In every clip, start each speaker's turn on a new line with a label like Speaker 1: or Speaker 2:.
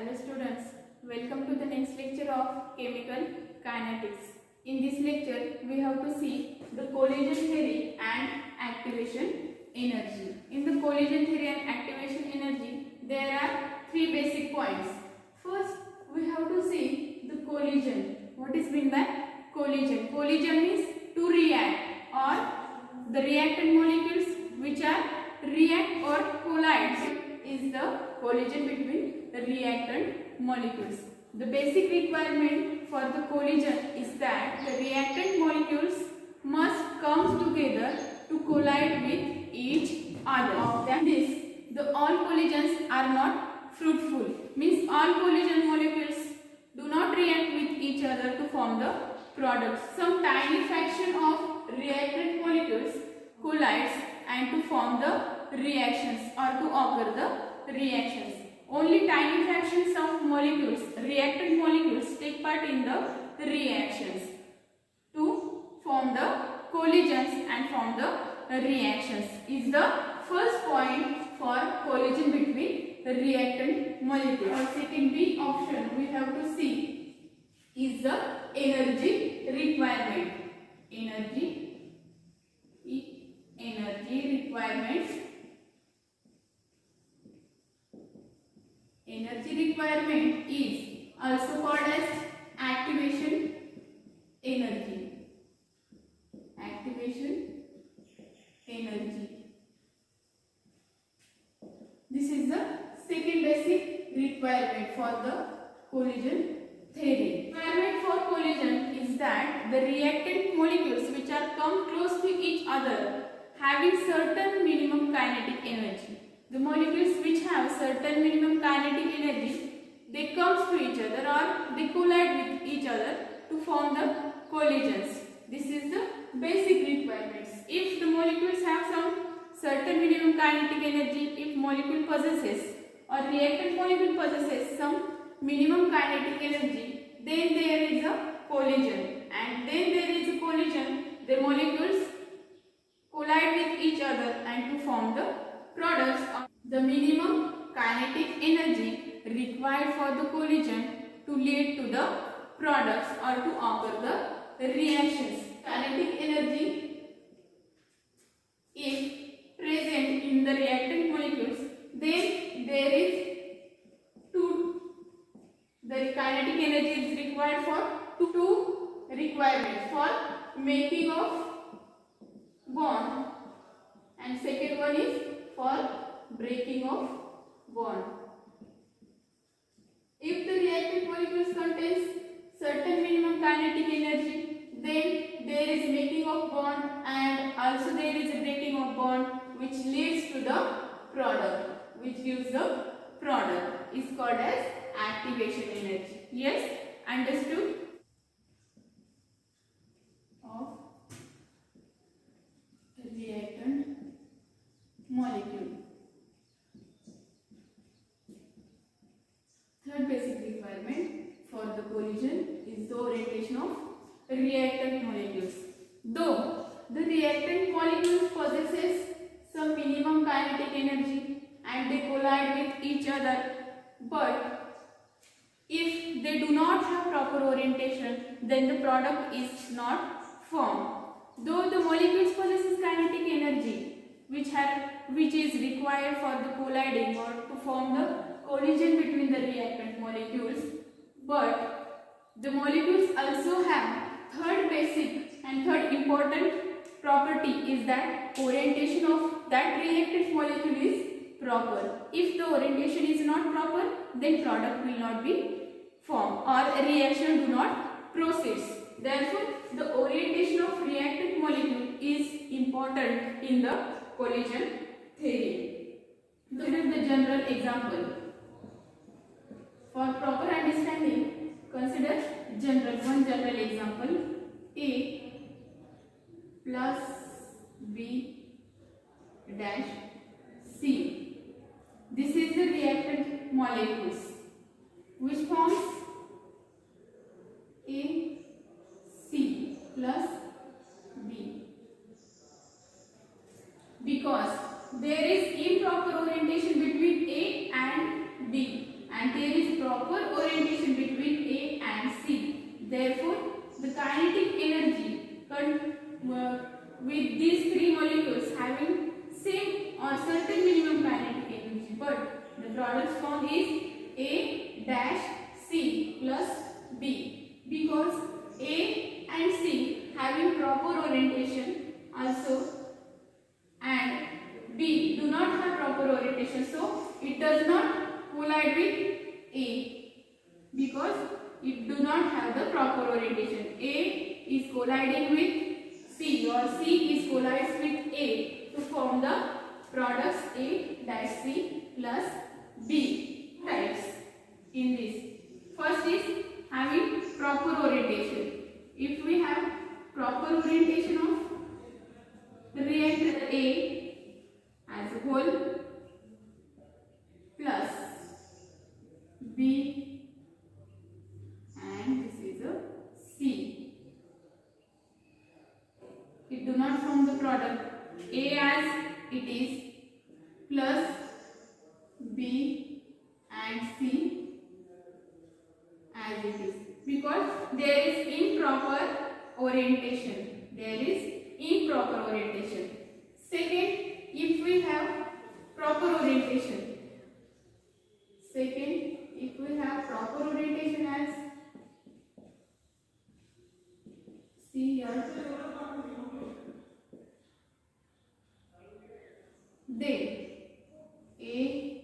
Speaker 1: Hello students, welcome to the next lecture of chemical kinetics. In this lecture, we have to see the collision theory and activation energy. In the collision theory and activation energy, there are three basic points. First, we have to see the collision. What is meant by collision? Collision means to react, or the reactant molecules which are react or collide is the collision between the reactant molecules. The basic requirement for the collision is that the reactant molecules must come together to collide with each other. That is, the all collisions are not fruitful. Means all collision molecules do not react with each other to form the products. Some tiny fraction of reactant molecules collides and to form the reactions or to occur the reactions. Only tiny fractions of molecules, reactant molecules, take part in the reactions to form the collisions and form the reactions. Is the first point for collision between the reactant molecules. Or second B option we have to see is the energy requirement. Energy requirements. Energy requirement is also called as activation energy. Activation energy. This is the second basic requirement for the collision theory. Requirement for collision is that the reactant molecules which are come close to each other having certain minimum kinetic energy. The molecules which have certain minimum kinetic energy, they come to each other or they collide with each other to form the collisions. This is the basic requirements. If the molecules have some certain minimum kinetic energy, if molecule possesses or reactant molecule possesses some minimum kinetic energy, then there is a collision, and then there is a collision, the molecules collide with each other and to form the products of the minimum kinetic energy required for the collision to lead to the products or to occur the reactions. Kinetic energy, if present in the reactant molecules, then there is the kinetic energy is required for two requirements: for making of bond, and second one is for breaking of bond. If the reactant molecules contains certain minimum kinetic energy, then there is making of bond and also there is a breaking of bond which leads to the product, which gives the product, is called as activation energy. Yes, understood? Of reactant molecule. Third basic requirement for the collision is the orientation of reactant molecules. Though the reactant molecules possesses some minimum kinetic energy and they collide with each other, but if they do not have proper orientation, then the product is not formed. Though the molecules possesses kinetic energy which is required for the colliding or to form the collision between the reactant molecules, but the molecules also have third basic and third important property is that orientation of that reactant molecule is proper. If the orientation is not proper, then product will not be formed or a reaction do not proceed. Therefore, the orientation of reactant molecule is important in the collision theory. Consider the general example. For proper understanding, consider one general example: A plus B dash C. This is the reactant molecules which forms A C plus B. Because there is improper orientation between A and B and there is proper orientation between A and C. Therefore, the kinetic energy with these three molecules having same or certain minimum kinetic energy, but the product form is A dash C plus B, because A and C having proper orientation also and B do not have proper orientation, so it does not collide with A because it do not have the proper orientation. A is colliding with C or C is collides with A to form the products A dash C plus B types. In this, first is having proper orientation. If we have proper orientation of the reactor A as a whole plus B and this is a C, it do not form the product A as it is plus B and C as it is, because there is improper orientation. There is improper orientation. Second, if we have proper orientation. Second, if we have proper orientation as C here, then A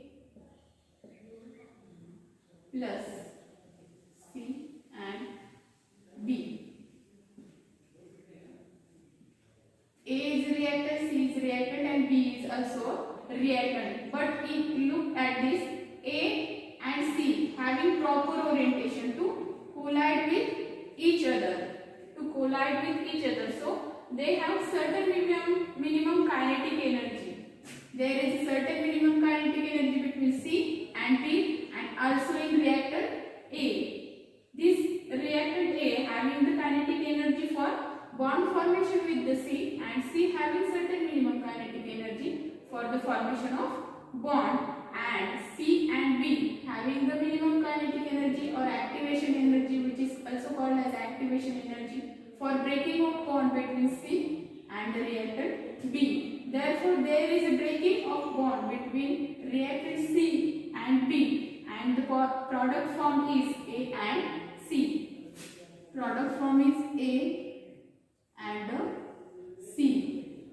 Speaker 1: plus C and B. A is reactant, C is reactant and B is also reactant. But if you look at this, A and C having proper orientation to collide with each other. So they have certain minimum kinetic energy. There is certain minimum kinetic energy between C and B and also in reactor A. This reactant A having the kinetic energy for bond formation with the C and C having certain minimum kinetic energy for the formation of bond, and C and B having the minimum kinetic energy or activation energy, which is also called as activation energy, for breaking of bond between C and the reactant B. Therefore, there is a breaking of bond between reactant C and B and the product form is A and C. Product form is A and C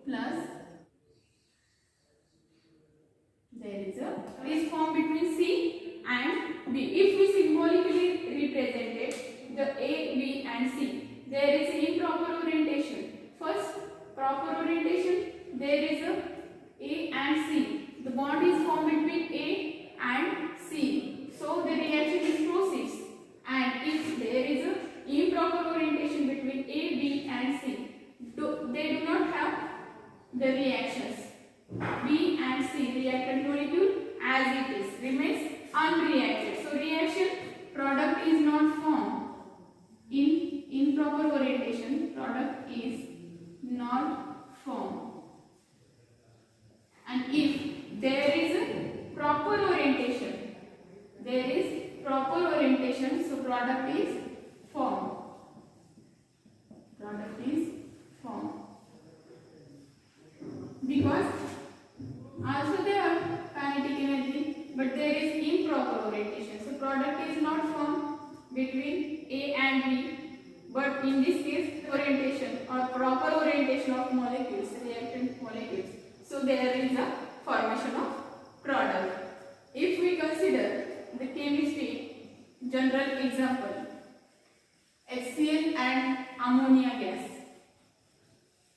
Speaker 1: plus there is form between C and B. If we symbolically represent it, the A, B and C, there is improper orientation. First, proper orientation, there is A and C. The bond is formed between A and C. So the reaction is proceeds. And if there is improper orientation between A, B and C, they do not have the reactions. B and C reactant molecule as it is remains unreacted. So reaction product is not formed. In improper orientation, product is not formed. And if there is a proper orientation, so product is formed. Because also they have kinetic energy, but there is improper orientation. So product is not formed between A and B, but in this case orientation or proper orientation of molecules, reactant molecules. So there is a formation of product. If we consider the chemistry general example, HCl and ammonia gas.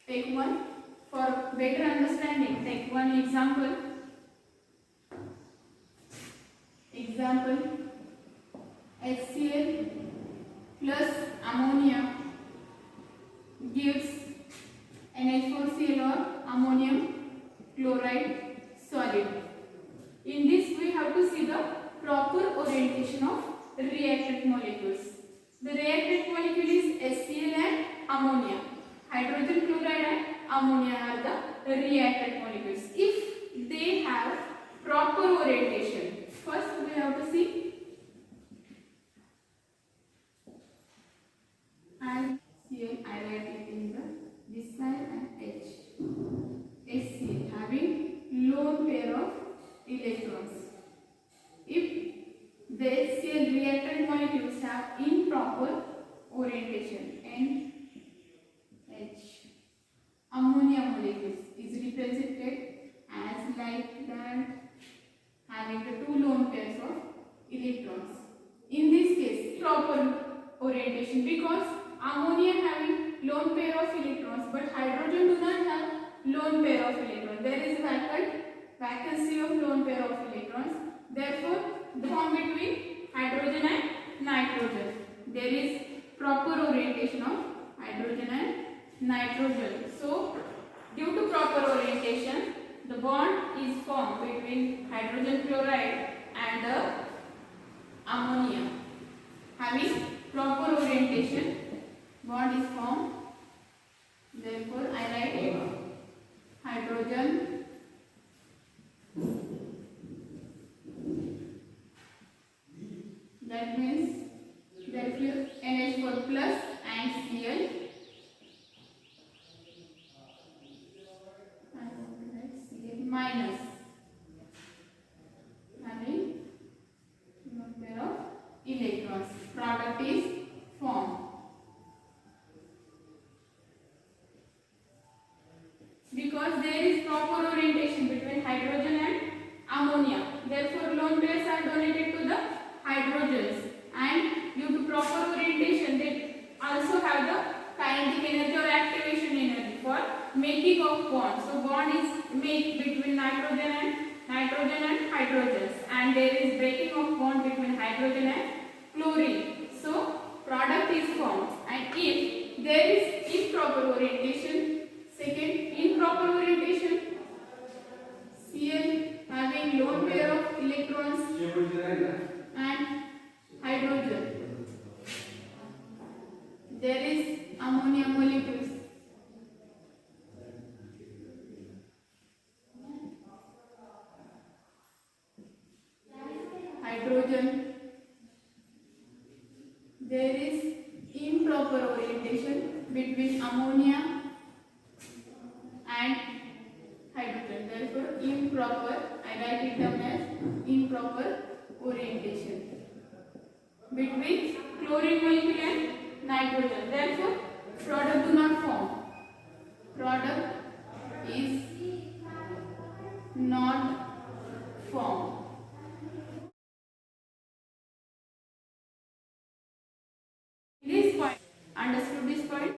Speaker 1: Take one. For better understanding, take one example. HCl plus ammonia gives NH4Cl or ammonium chloride solid. In this we have to see the proper orientation of reactant molecules. The reactant molecule is HCl and ammonia. Hydrogen chloride and ammonia are the reactant molecules. If they have proper orientation, first we have to see have improper orientation. NH. Ammonia molecules is represented as like that, having the two lone pairs of electrons. In this case, proper orientation, because ammonia having lone pair of electrons, but hydrogen do not have lone pair of electrons. There is vacancy of lone pair of electrons. Therefore, the bond between hydrogen and nitrogen. There is proper orientation of hydrogen and nitrogen. So, due to proper orientation, the bond is formed between hydrogen chloride and the ammonia. Having proper orientation, bond is formed. Therefore, I write it hydrogen that means therefore NH4 plus and Cl. Cl minus, having one pair of electrons. Product is formed. Because there is proper orientation between hydrogen and ammonia, therefore lone pairs are donated to the hydrogens, and due to proper orientation they also have the kinetic energy or activation energy for making of bond. So bond is made between nitrogen and hydrogens, and there is breaking of bond between hydrogen and chlorine. So product is formed. And if there is improper orientation, second, improper orientation, Cl having lone pair of electrons and hydrogen, there is ammonia molecules. Hydrogen, there is improper orientation between ammonia and hydrogen. Therefore, improper, I write it down as improper orientation between chlorine molecule and nitrogen. Therefore, product do not form. Product is not formed. This point, understood this point?